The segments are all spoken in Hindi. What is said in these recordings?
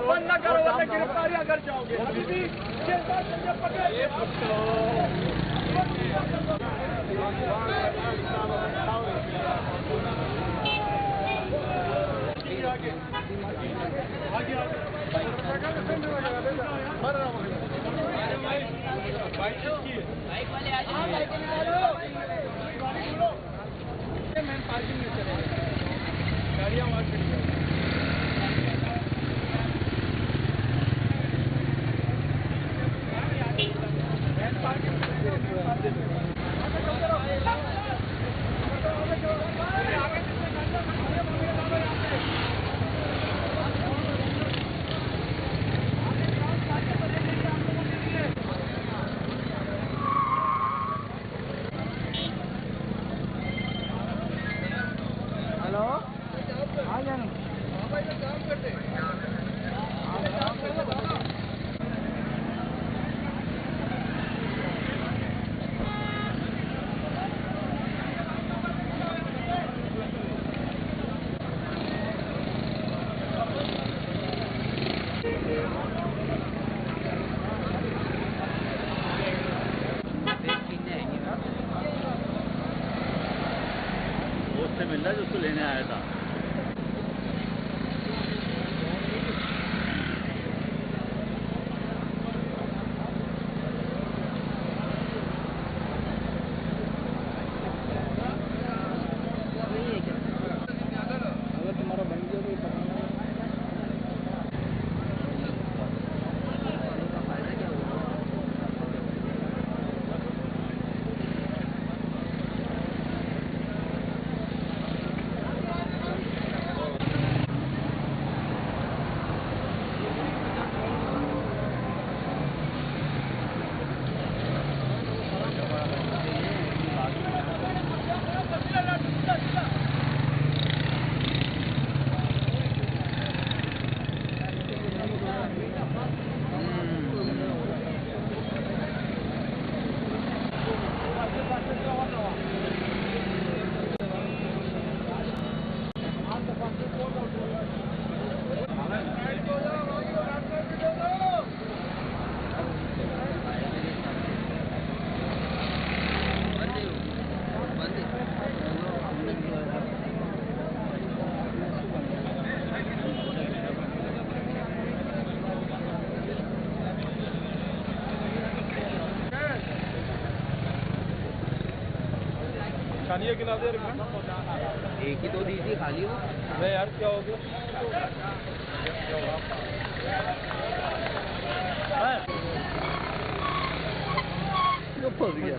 बंद न करो वरना गिरफ्तारियां कर जाओगे। बाइक वाले आ जाओ, मैम पार्किंग में चले गाड़ियाँ वहाँ खड़ी है। उससे मिल रहा है जो उसको लेने आया था। खाली है गिला दे एक ही तो दी थी खाली हो। अरे यार क्या हो गया? फंस गया।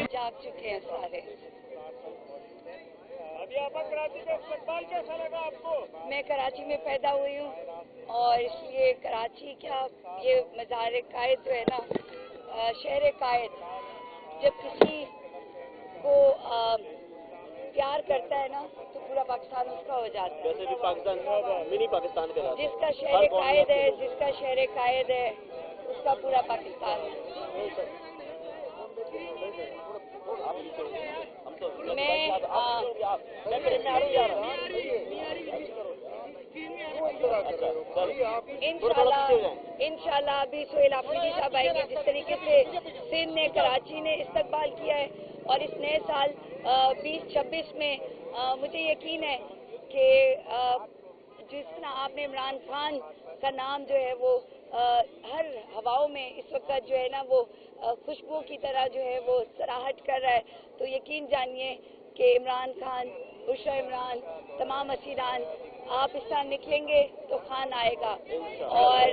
जाग चुके हैं सारे। अभी आप कराची का इस्तेमाल कैसा लगा आपको? मैं कराची में पैदा हुई हूँ और इसलिए कराची क्या ये मज़ार कायद जो है ना, शहर कायद, जब किसी को प्यार करता है ना तो पूरा पाकिस्तान उसका हो जाता है। वैसे भी पाकिस्तान मिनी पाकिस्तान का जिसका शहर कायद है, जिसका शहर कायद है उसका पूरा पाकिस्तान है। इंशाल्लाह अभी सोहेल आफरीदी साहब आएंगे। जिस तरीके से सिंध ने, कराची ने इस्तकबाल किया है और इस नए साल 2026 में मुझे यकीन है कि जिस तरह आपने इमरान खान का नाम जो है वो हर हवाओं में इस वक्त जो है ना वो खुशबू की तरह जो है वो सराहट कर रहा है, तो यकीन जानिए कि इमरान खान, बुशरा इमरान, तमाम असीरान, आप इस तरह निकलेंगे तो खान आएगा। और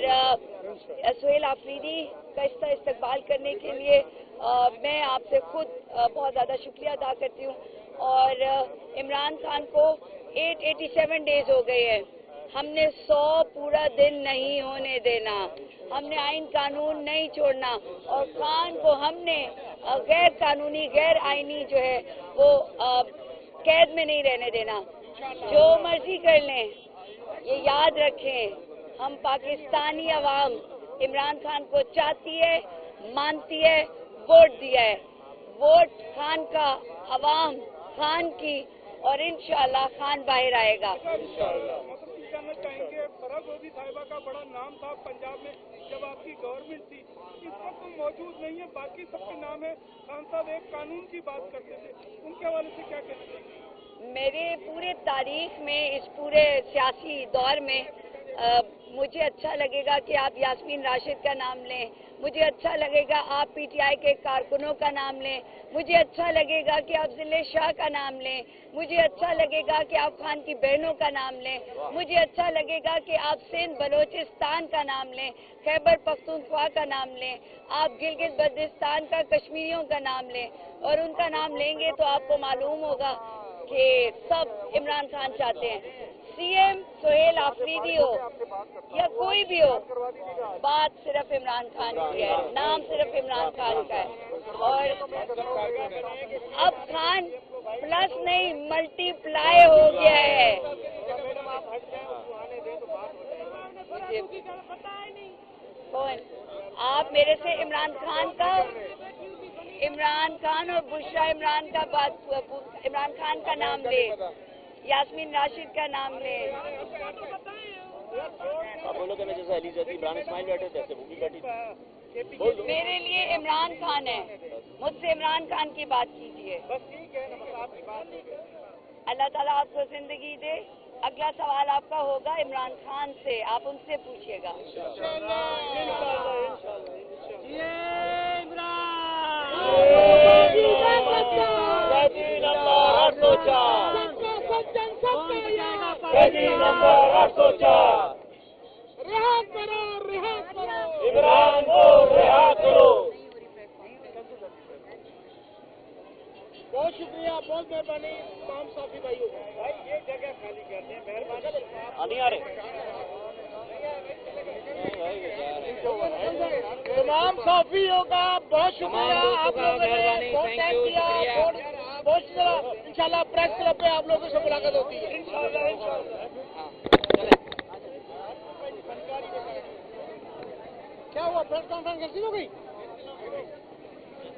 सोहेल आफरीदी का इस तरह इस्तकबाल करने के लिए मैं आपसे खुद बहुत ज़्यादा शुक्रिया अदा करती हूँ। और इमरान खान को 887 डेज हो गए हैं। हमने 100 पूरा दिन नहीं होने देना, हमने आइन कानून नहीं छोड़ना और खान को हमने गैर कानूनी, गैर आइनी जो है वो कैद में नहीं रहने देना। जो मर्जी कर लें, ये याद रखें, हम पाकिस्तानी अवाम इमरान खान को चाहती है, मानती है, वोट दिया है। वोट खान का, अवाम खान की, और इंशाल्लाह खान बाहर आएगा। जानना चाहेंगे, फराग गोदी साहिबा का बड़ा नाम था पंजाब में जब आपकी गवर्नमेंट थी, इस वक्त तो मौजूद नहीं है, बाकी सबके नाम है। खान साहब एक कानून की बात करते थे, उनके हवाले से क्या कहना चाहिए? मेरे पूरे तारीख में, इस पूरे सियासी दौर में मुझे अच्छा लगेगा कि आप यास्मीन राशिद का नाम लें, मुझे अच्छा लगेगा आप पीटीआई के कारकुनों का नाम लें, मुझे अच्छा लगेगा कि आप जिले शाह का नाम लें, मुझे अच्छा लगेगा कि आप खान की बहनों का नाम लें, मुझे अच्छा लगेगा कि आप सिंध बलोचिस्तान का नाम लें, खैबर पख्तूनख्वा का नाम लें, आप गिलगित बल्तिस्तान का, कश्मीरियों का नाम लें। और उनका नाम लेंगे तो आपको मालूम होगा कि सब इमरान खान चाहते हैं। सीएम सुहेल आफरीदी हो या कोई भी हो, बात सिर्फ इमरान खान की है, नाम सिर्फ इमरान खान का है। और अब खान प्लस नहीं मल्टीप्लाई हो गया है। कौन? आप मेरे से इमरान खान और बुशरा इमरान का नाम ले, यास्मीन राशिद का नाम ले। आप बोलोगे ना जैसे अली जदी इमरान इस्माइल बैठे थे ऐसे वो भी बैठी थी। मेरे लिए इमरान खान है, मुझसे इमरान खान की बात कीजिए। अल्लाह ताला आपको जिंदगी दे। अगला सवाल आपका होगा इमरान खान से, आप उनसे पूछिएगा। इमरान को रिहा करो। बहुत शुक्रिया, बहुत मेहरबानी तमाम साथी भाइयों। भाई ये जगह खाली कर दें, मेहरबानी। नहीं आ रहे तमाम साथियों का बहुत शुक्रिया, आप लोगों ने बहुत टाइम दिया, बहुत इंशाल्लाह प्रेस क्लब पे आप लोगों से मुलाकात होती है। क्या हुआ, प्रेस कॉन्फ्रेंस कैंसिल हो गई?